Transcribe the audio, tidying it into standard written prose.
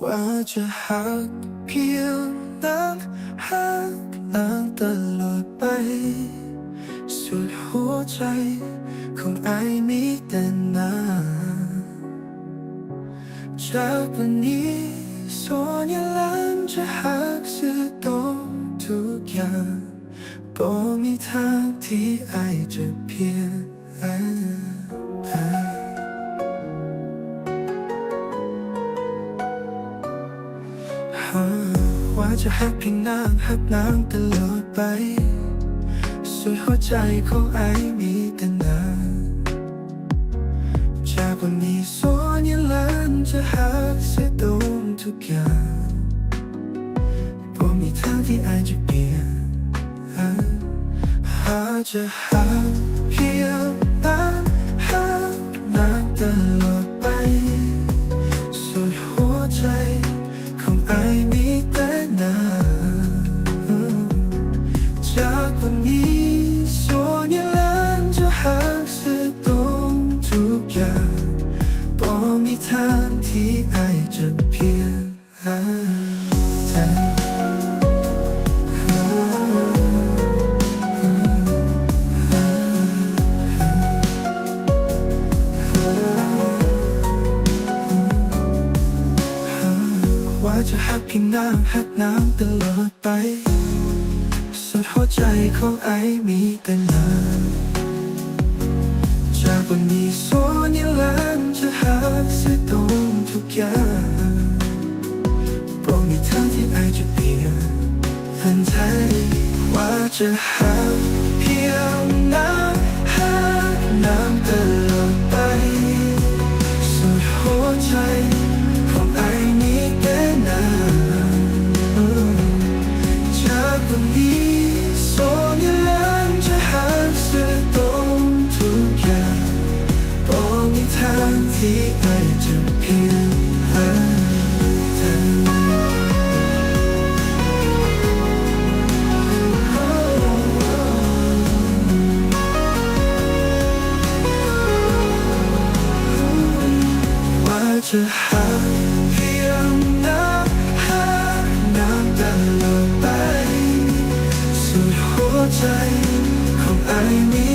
ว่าจะหักเพียงนักหักนางตลอดไปสุดหัวใจของไอมีแต่นางจากวันนี้ส่วนยาลันจะหักสุดตรงทุกอย่างบ่มีทางที่ไอจะเพียงว่าจะหักเพียงนางหักนางตลอดไปสุดหัวใจของไอมีแต่นางจากวันนี้ส่วนยาลันจะหักเสียตรงทุกอย่างบ่มีทางที่ไอจะเปลี่ยนหากจะหักเพียงนางหักนางตลอดไปสุดหัวใจของไอมีแต่นางจากวันนี้ส่วนยาลันจะหักเสียตรงทุกอย่างบ่มีทางที่ไอจะเพียงว่าจะหักเพียงนางหักนางตลอดไปสุดหัวใจของไอมีแต่นางจากวันนี้ส่วนยาลันจะหักเสียตรงทุกอย่างบ่มีทางที่ไอจะเปลี่ยนทันทีว่าจะหักเพียงนางหักนางตลอดไปสุดหัวใจของไอมีแต่นางจากวันนี้ส่วนยาลันจะหักเสียตรงทุกอย่างบ่มีทางที่ไอจะเพียงจะหักเพียงนางหักนางตลอดไปสุดหัวใจของไอมี